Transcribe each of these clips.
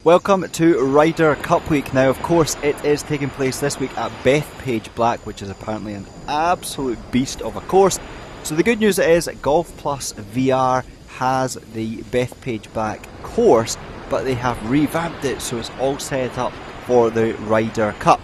Welcome to Ryder Cup Week. Now, of course, it is taking place this week at Bethpage Black, which is apparently an absolute beast of a course. So the good news is Golf Plus VR has the Bethpage Back course, but they have revamped it so it's all set up for the Ryder Cup.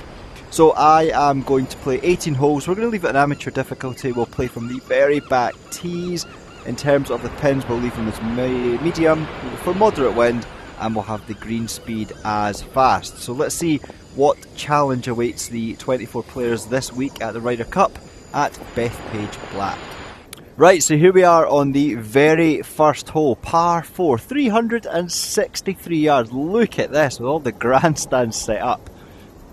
So I am going to play 18 holes. We're going to leave it at amateur difficulty. We'll play from the very back tees. In terms of the pins, we'll leave them as medium for moderate wind, and we'll have the green speed as fast. So let's see what challenge awaits the 24 players this week at the Ryder Cup at Bethpage Black. Right, so here we are on the very first hole, par 4, 363 yards. Look at this, with all the grandstands set up.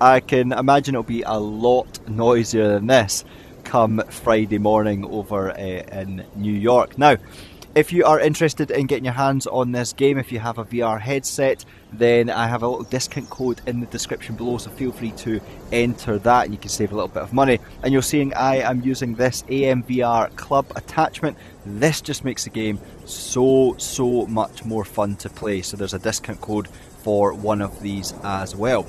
I can imagine it'll be a lot noisier than this come Friday morning over in New York. Now, if you are interested in getting your hands on this game, if you have a VR headset, then I have a little discount code in the description below, so feel free to enter that and you can save a little bit of money. And you're seeing I am using this AMVR Club attachment. This just makes the game so much more fun to play, so there's a discount code for one of these as well.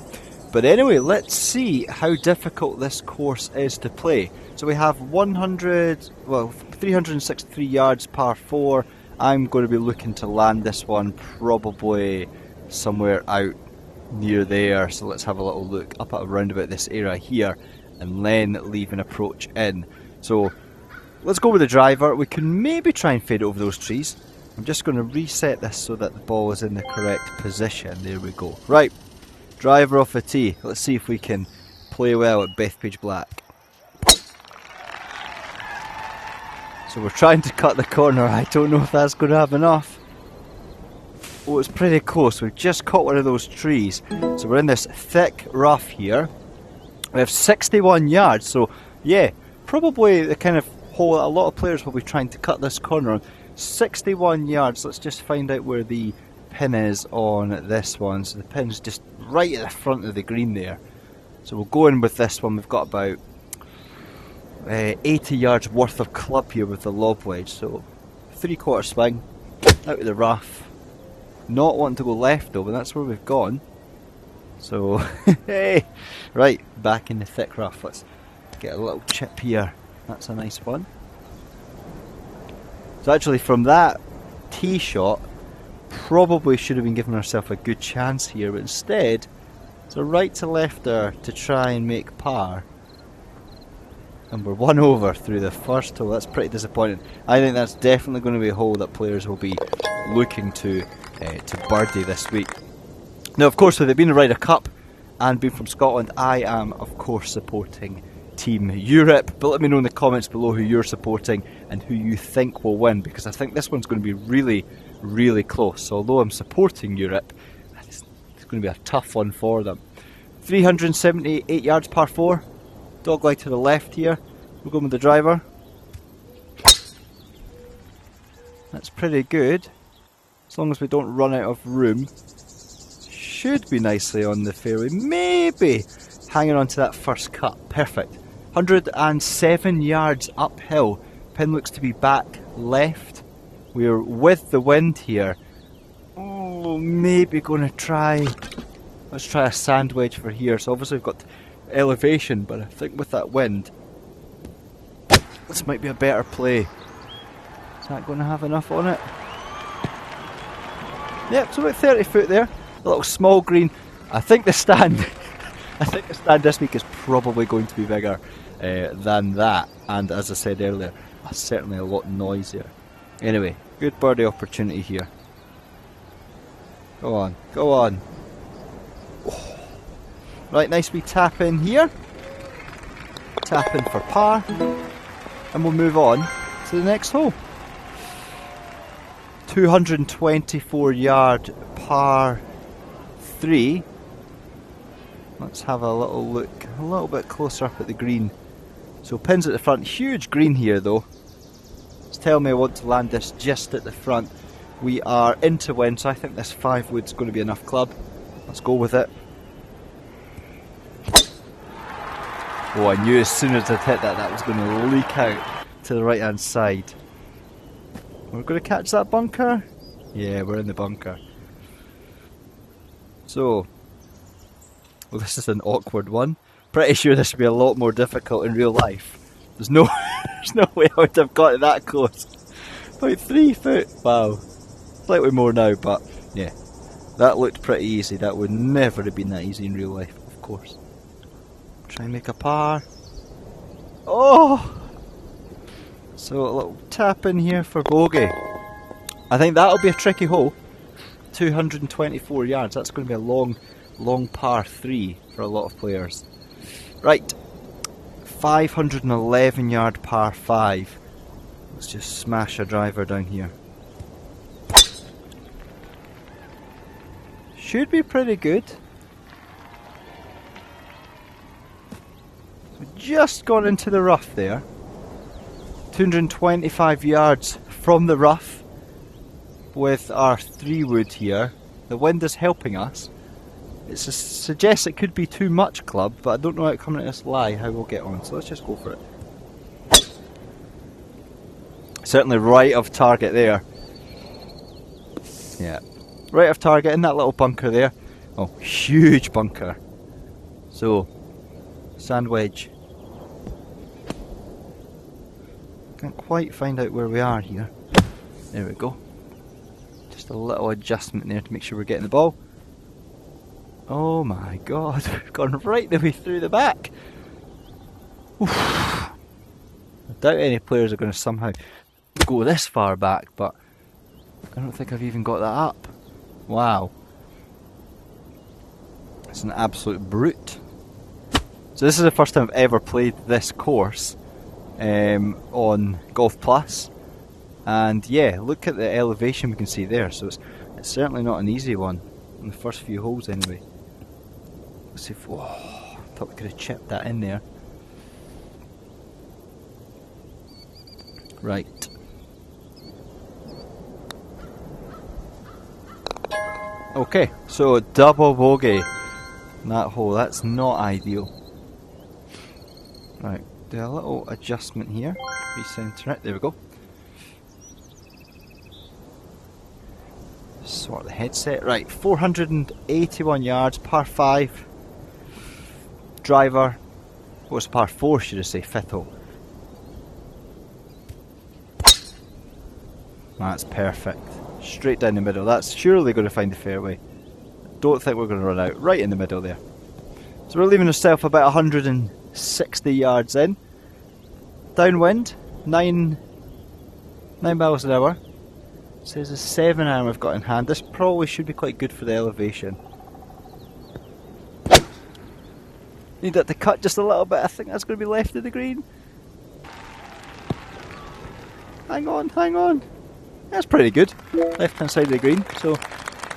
But anyway, let's see how difficult this course is to play. So we have 363 yards, par 4. I'm going to be looking to land this one probably somewhere out near there. So let's have a little look up at around about this area here and then leave an approach in. So let's go with the driver. We can maybe try and fade over those trees. I'm just going to reset this so that the ball is in the correct position. There we go. Right. Driver off the tee. Let's see if we can play well at Bethpage Black. So we're trying to cut the corner. I don't know if that's going to have enough. Oh, it's pretty close. We've just caught one of those trees. So we're in this thick rough here. We have 61 yards. So yeah, probably the kind of hole that a lot of players will be trying to cut this corner on. 61 yards. Let's just find out where the pin is on this one. So the pin's just right at the front of the green there. So we'll go in with this one. We've got about 80 yards worth of club here with the lob wedge. So 3/4 swing out of the rough. Not wanting to go left though, but that's where we've gone. So hey, right, back in the thick rough. Let's get a little chip here. That's a nice one. So actually from that tee shot, probably should have been giving ourselves a good chance here, but instead it's a right to left there to try and make par, and we're one over through the first hole. That's pretty disappointing. I think that's definitely going to be a hole that players will be looking to birdie this week. Now, of course, with it being a Ryder Cup and being from Scotland, I am of course supporting Team Europe, but let me know in the comments below who you're supporting and who you think will win, because I think this one's going to be really close. So although I'm supporting Europe, it's going to be a tough one for them. 378 yards, par 4. Dogleg to the left here. We're going with the driver. That's pretty good. As long as we don't run out of room. Should be nicely on the fairway. Maybe hanging on to that first cut. Perfect. 107 yards uphill. Pin looks to be back left. We're with the wind here. Oh, maybe going to try. Let's try a sand wedge for here. So obviously we've got elevation, but I think with that wind, this might be a better play. Is that going to have enough on it? Yep, so about 30 foot there. A little small green. I think the stand, this week is probably going to be bigger than that. And as I said earlier, certainly a lot noisier. Anyway, good birdie opportunity here. Go on, go on. Oh. Right, nice wee tap in here. Tap in for par. And we'll move on to the next hole. 224 yard par 3. Let's have a little look a little bit closer up at the green. So pins at the front, huge green here though. Tell me I want to land this just at the front. We are into wind, so I think this 5 wood's going to be enough club. Let's go with it. Oh, I knew as soon as I hit that was going to leak out to the right hand side. We're going to catch that bunker? Yeah, we're in the bunker. So, well, this is an awkward one. Pretty sure this would be a lot more difficult in real life. There's no, there's no way I would have got it that close. About 3 foot. Wow. Slightly more now, but yeah. That looked pretty easy. That would never have been that easy in real life, of course. Try and make a par. Oh! So a little tap in here for bogey. I think that'll be a tricky hole. 224 yards. That's going to be a long par 3 for a lot of players. Right. 511 yard par 5. Let's just smash a driver down here. Should be pretty good. We've just gone into the rough there. 225 yards from the rough with our 3-wood here. The wind is helping us. It suggests it could be too much club, but I don't know how coming at this lie how we'll get on, so let's just go for it. Certainly right of target there. Yeah. Right of target in that little bunker there. Oh, huge bunker. So, sand wedge. Can't quite find out where we are here. There we go. Just a little adjustment there to make sure we're getting the ball. Oh my god, we've gone right the way through the back. Oof. I doubt any players are going to somehow go this far back, but I don't think I've even got that up. Wow. It's an absolute brute. So this is the first time I've ever played this course on Golf Plus. And yeah, look at the elevation we can see there. So it's certainly not an easy one on the first few holes anyway. Let's see if... Whoa, I thought we could have chipped that in there. Right. Okay, so double bogey in that hole. That's not ideal. Right, do a little adjustment here. Recenter it. There we go. Sort the headset. Right, 481 yards, par 5. Driver. What's par 4, should I say? 5th hole. That's perfect. Straight down the middle. That's surely going to find the fairway. Don't think we're going to run out. Right in the middle there. So we're leaving ourselves about 160 yards in. Downwind, 9 miles an hour. Says a 7 iron we've got in hand. This probably should be quite good for the elevation. Need that to cut just a little bit. I think that's going to be left of the green. Hang on, hang on. That's pretty good. Left hand side of the green. So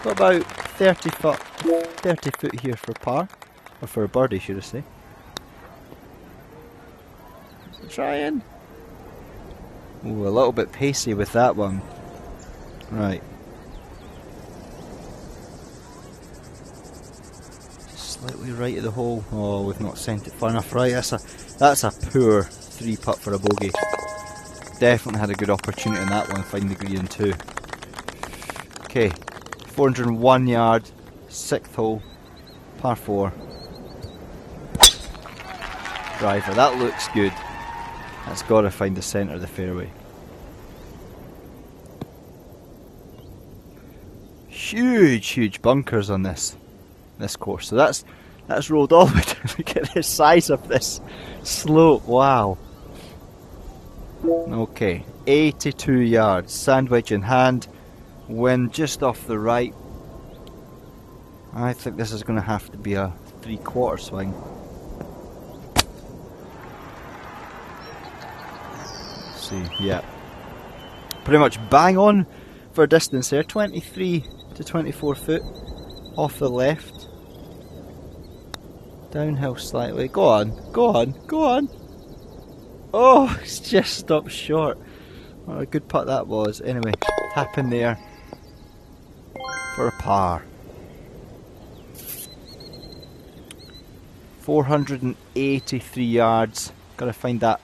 got about 30 foot here for par. Or for a birdie, should I say. So trying. Ooh, a little bit pacey with that one. Right. Slightly right of the hole. Oh, we've not sent it far enough right. That's a poor 3-putt for a bogey. Definitely had a good opportunity in that one, finding the green too. Okay, 401 yard, 6th hole, par 4. Driver, that looks good. That's got to find the centre of the fairway. Huge bunkers on this course. So that's rolled all the way down. Look at the size of this slope. Wow. Okay, 82 yards. Sand wedge in hand. Wind just off the right. I think this is going to have to be a 3/4 swing. Let's see, yeah. Pretty much bang on for a distance there. 23 to 24 foot off the left. Downhill slightly. Go on, go on, go on. Oh, it's just stopped short. What a good putt that was. Anyway, tap in there for a par. 483 yards. Gotta find that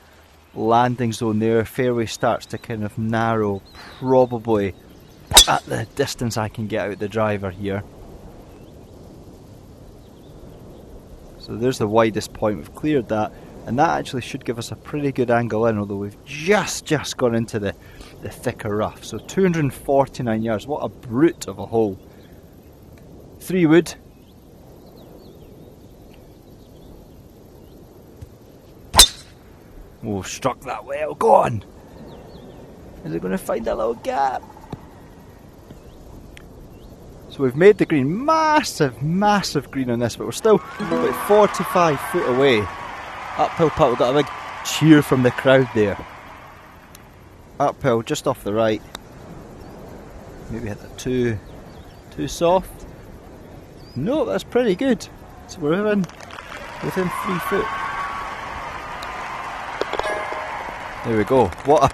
landing zone there. Fairway starts to kind of narrow, probably at the distance I can get out the driver here. So there's the widest point, we've cleared that, and that actually should give us a pretty good angle in, although we've just gone into the thicker rough. So 249 yards, what a brute of a hole. 3 wood. Oh, struck that well, go on! Is it going to find a little gap? So we've made the green, massive green on this, but we're still about 45 foot away. Uphill putt, we've got a big cheer from the crowd there. Uphill, just off the right. Maybe hit that too soft. No, that's pretty good. So we're within 3 foot. There we go. What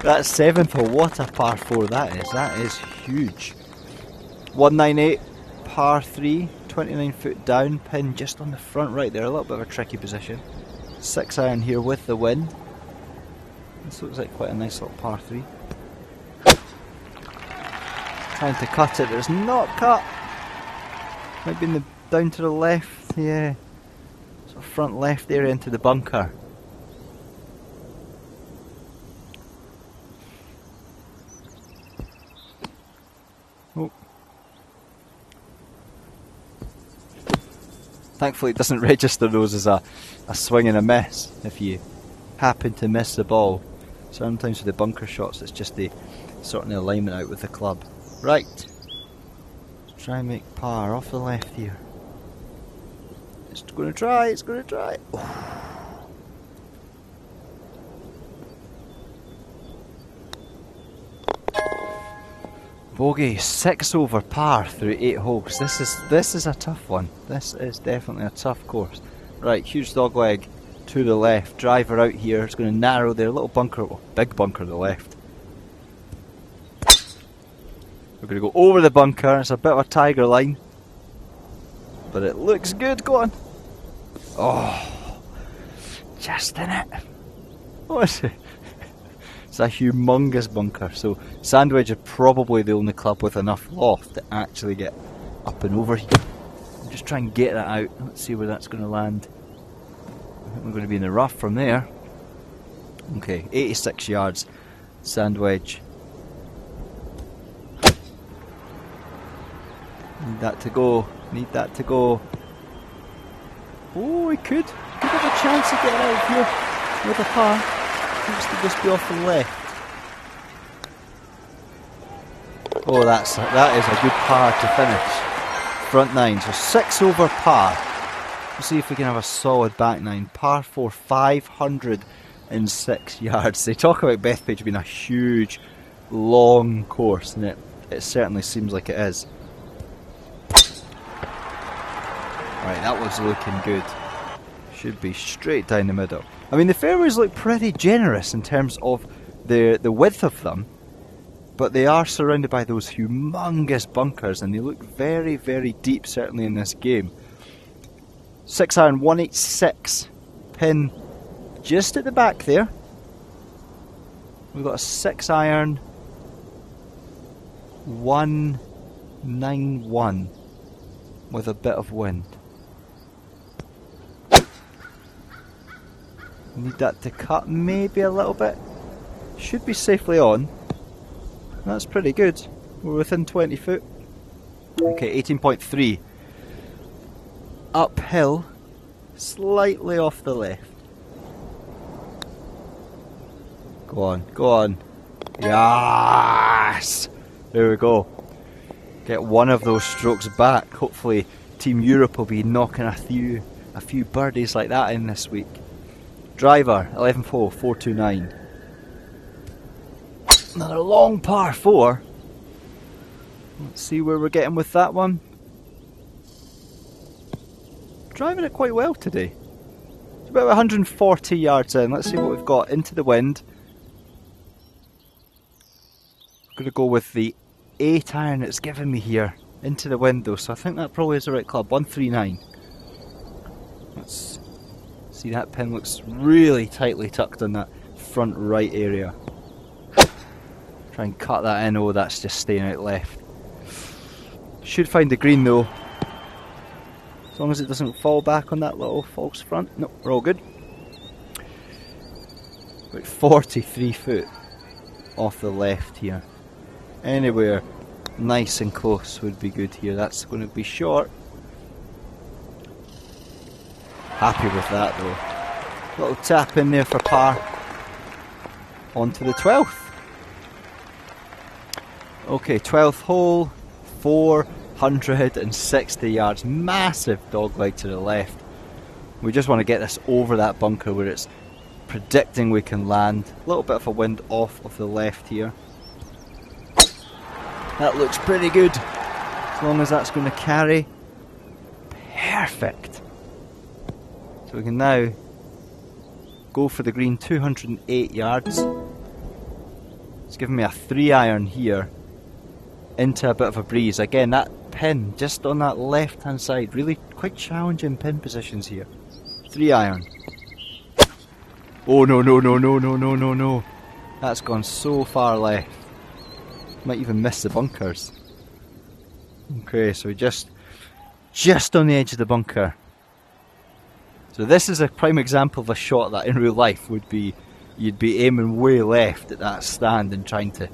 that 7th hole, what a par 4 that is. That is huge. 198, par 3, 29 foot down, pin just on the front right there, a little bit of a tricky position. 6 iron here with the wind. This looks like quite a nice little par 3. Trying to cut it, but it's not cut. Might be down to the left, yeah. Sort of front left area into the bunker. Oh. Thankfully it doesn't register those as a swing and a miss if you happen to miss the ball. Sometimes with the bunker shots it's just the sorting the alignment out with the club. Right, let's try and make par off the left here. It's going to try, Oh. Bogey, 6 over par through 8 holes. This is a tough one. This is definitely a tough course. Right, huge dog leg to the left. Driver out here. It's going to narrow there. Little bunker, oh, big bunker to the left. We're going to go over the bunker. It's a bit of a tiger line, but it looks good. Go on. Oh, just in it. What is it? It's a humongous bunker, so sandwich is probably the only club with enough loft to actually get up and over here. I'll just try and get that out. Let's see where that's going to land. I think we're going to be in the rough from there. Okay, 86 yards, sandwich. Need that to go. Need that to go. Oh, he could have a chance of getting out of here with a par. Seems to just be off the left. Oh, that is a good par to finish. Front 9, so 6 over par. We'll see if we can have a solid back 9. Par 4, 506 yards. They talk about Bethpage being a huge, long course, and it certainly seems like it is. Right, that was looking good. Should be straight down the middle. I mean, the fairways look pretty generous in terms of the width of them, but they are surrounded by those humongous bunkers, and they look very, very deep, certainly in this game. 6 iron, 186, pin just at the back there. We've got a 6 iron, 191 with a bit of wind. Need that to cut maybe a little bit. Should be safely on. That's pretty good. We're within 20 foot. Okay, 18.3. Uphill, slightly off the left. Go on, go on. Yes! There we go. Get one of those strokes back. Hopefully Team Europe will be knocking a few birdies like that in this week. Driver, 11th hole, 429. Another long par 4. Let's see where we're getting with that one. Driving it quite well today. It's about 140 yards in. Let's see what we've got into the wind. I'm going to go with the 8 iron it's given me here. Into the wind though, so I think that probably is the right club. 139. Let's see, that pin looks really tightly tucked in that front right area. Try and cut that in. Oh, that's just staying out left. Should find the green though. As long as it doesn't fall back on that little false front. Nope, we're all good. About 43 foot off the left here. Anywhere nice and close would be good here. That's going to be short. Happy with that though. Little tap in there for par. On to the 12th. Okay, 12th hole. 460 yards. Massive dogleg to the left. We just want to get this over that bunker where it's predicting we can land. A little bit of a wind off of the left here. That looks pretty good. As long as that's going to carry. Perfect. So we can now go for the green, 208 yards. It's giving me a 3-iron here into a bit of a breeze. Again, that pin just on that left hand side, really quite challenging pin positions here. 3-iron. Oh no, no, no, no, no, no, no, no. That's gone so far left. Might even miss the bunkers. Okay, so just on the edge of the bunker. So this is a prime example of a shot that in real life would be, you'd be aiming way left at that stand and trying to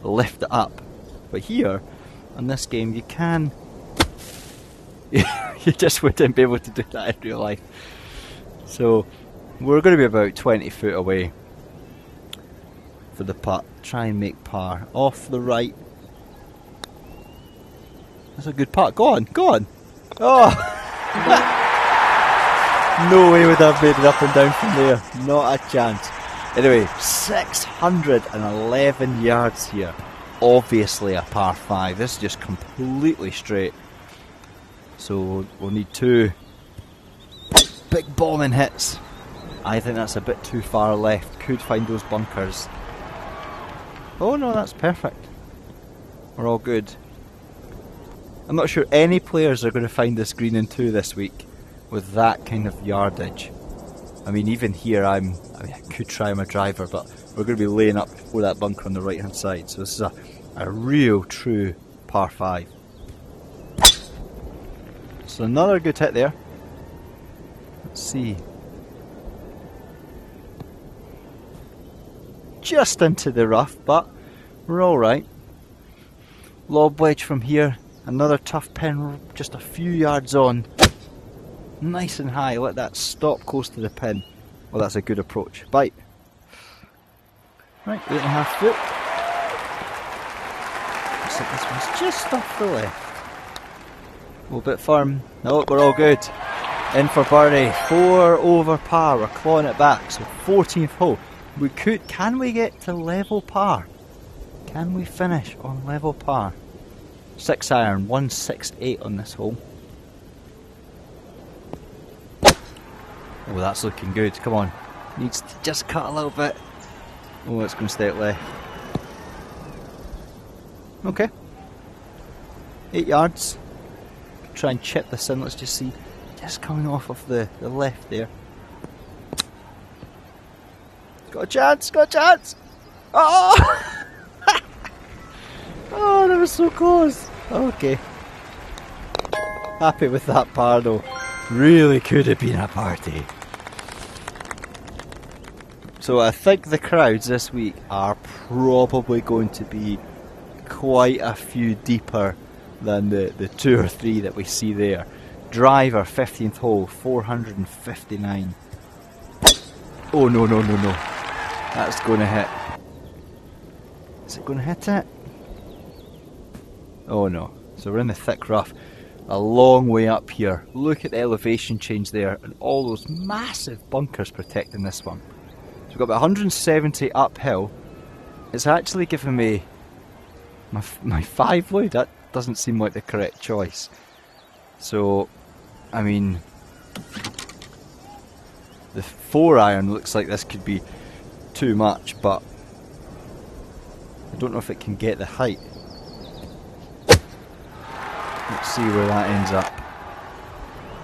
lift it up. But here, on this game, you can, you just wouldn't be able to do that in real life. So we're going to be about 20 foot away for the putt. Try and make par. Off the right. That's a good putt. Go on, go on. Oh! No way would I have made it up and down from there. Not a chance. Anyway, 611 yards here. Obviously a par 5. This is just completely straight. So we'll need 2 big bombing hits. I think that's a bit too far left. Could find those bunkers. Oh no, that's perfect. We're all good. I'm not sure any players are going to find this green in 2 this week with that kind of yardage. I mean, even here I could try my driver, but we're going to be laying up before that bunker on the right hand side. So this is a real true par 5. So another good hit there. Let's see. Just into the rough, but we're alright. Lob wedge from here. Another tough pin just a few yards on. Nice and high. Let that stop close to the pin. Well, that's a good approach. Bite. Right, 8.5 foot. Looks like this one's just off the left. A little bit firm. No, we're all good. In for birdie. 4 over par. We're clawing it back. So 14th hole. Can we get to level par? Can we finish on level par? 6-iron, 168 on this hole. Oh, that's looking good. Come on. Needs to just cut a little bit. Oh, it's going to stay at left. Okay. 8 yards. Try and chip this in. Let's just see. Just coming off of the left there. Got a chance, got a chance! Oh! Oh, that was so close. Okay. Happy with that par though. Really could have been a party. So I think the crowds this week are probably going to be quite a few deeper than the 2 or 3 that we see there. Driver, 15th hole, 459. Oh no, no, no, no. That's going to hit. Is it going to hit it? Oh no. So we're in the thick rough. A long way up here. Look at the elevation change there and all those massive bunkers protecting this one. So we've got about 170 uphill. It's actually giving me my 5 wood. That doesn't seem like the correct choice. So, I mean, the 4-iron looks like this could be too much, but I don't know if it can get the height. Let's see where that ends up.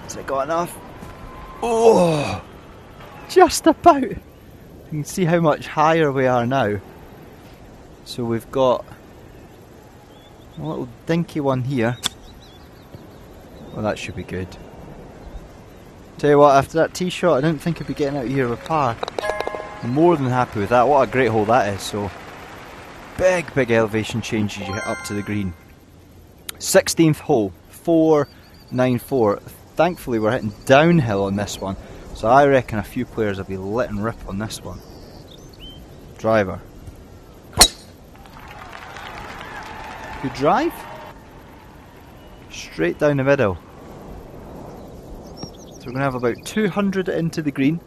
Has it got enough? Oh! Just about! You can see how much higher we are now. So we've got a little dinky one here. Well, that should be good. Tell you what, after that tee shot, I didn't think I'd be getting out of here with par. I'm more than happy with that. What a great hole that is. So, big elevation change as you hit up to the green. 16th hole, 494. Thankfully, we're hitting downhill on this one, so I reckon a few players will be letting rip on this one. Driver. Good drive. Straight down the middle. So we're going to have about 200 into the green.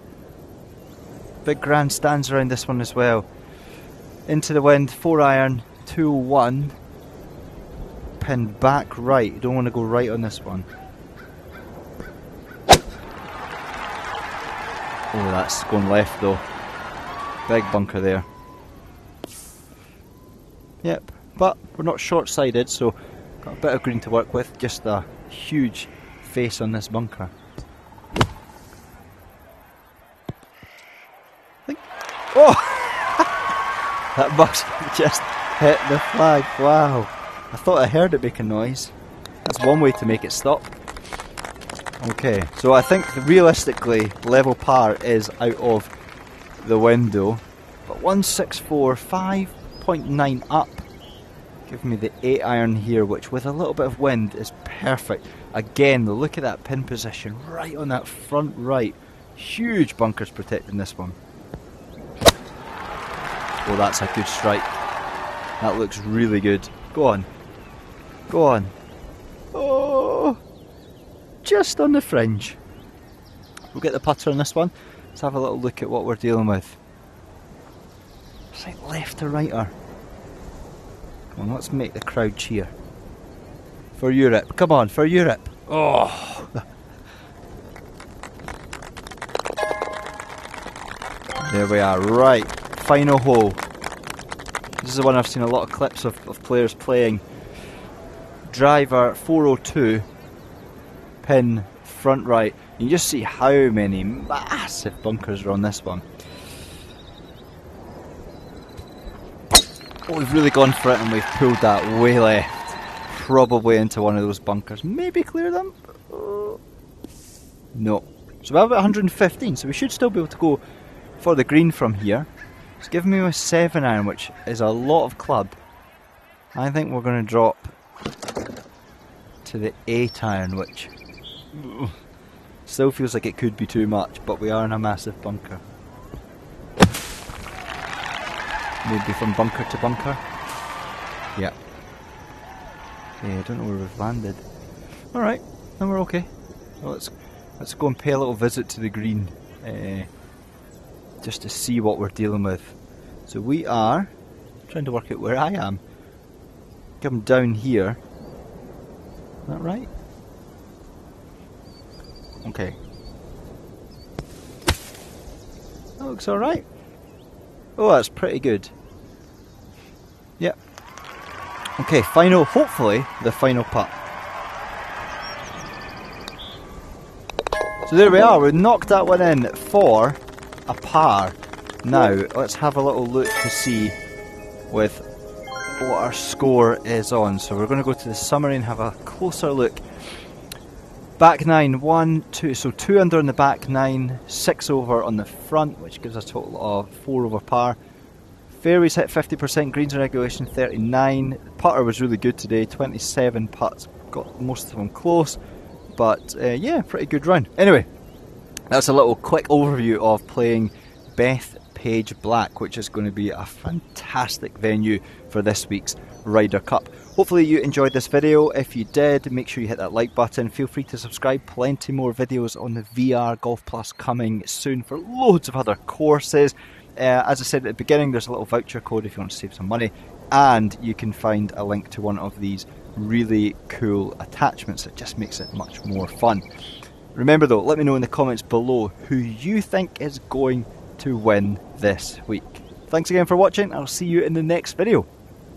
Big grandstands around this one as well. Into the wind, 4 iron, 201. Pin back right. You don't want to go right on this one. Oh, that's going left though. Big bunker there. Yep, but we're not short-sided, so got a bit of green to work with. Just a huge face on this bunker. Oh! That must have just hit the flag. Wow. I thought I heard it make a noise. That's one way to make it stop. Okay, so I think realistically level par is out of the window. But 164, 5.9 up. Give me the 8 iron here, which with a little bit of wind is perfect. Again, look at that pin position right on that front right. Huge bunkers protecting this one. Oh, that's a good strike. That looks really good. Go on. Go on. Oh, just on the fringe. We'll get the putter on this one. Let's have a little look at what we're dealing with. It's like left to righter. Come on, let's make the crowd cheer. For Europe. Come on, for Europe. Oh. There we are. Right. Final hole. This is the one I've seen a lot of clips of players playing. Driver 402, pin front right. You can just see how many massive bunkers are on this one. Oh, we've really gone for it and we've pulled that way left. Probably into one of those bunkers. Maybe clear them? No. So we have about 115, so we should still be able to go for the green from here. It's giving me a 7 iron, which is a lot of club. I think we're going to drop to the 8 iron, which still feels like it could be too much, but we are in a massive bunker. Maybe from bunker to bunker. Yeah. Yeah, I don't know where we've landed. Alright, then we're okay. Well, let's go and pay a little visit to the green. Just to see what we're dealing with. So we are trying to work out where I am. Come down here. Is that right? Okay. That looks alright. Oh, that's pretty good. Yep. Okay, final, hopefully, the final putt. So there we are, we knocked that one in for a par. Now, let's have a little look to see with what our score is on. So we're going to go to the summary and have a closer look. Back 9, 1, 2, so 2 under on the back 9, 6 over on the front, which gives us a total of 4 over par. Fairways hit 50%, greens in regulation 39. Putter was really good today, 27 putts, got most of them close, but yeah, pretty good round. Anyway, that's a little quick overview of playing Bethpage Black, which is going to be a fantastic venue for this week's Ryder Cup. Hopefully you enjoyed this video. If you did, make sure you hit that like button. Feel free to subscribe. Plenty more videos on the VR Golf Plus coming soon for loads of other courses. As I said at the beginning, there's a little voucher code if you want to save some money, and you can find a link to one of these really cool attachments that just makes it much more fun. Remember though, let me know in the comments below who you think is going to win this week. Thanks again for watching. I'll see you in the next video.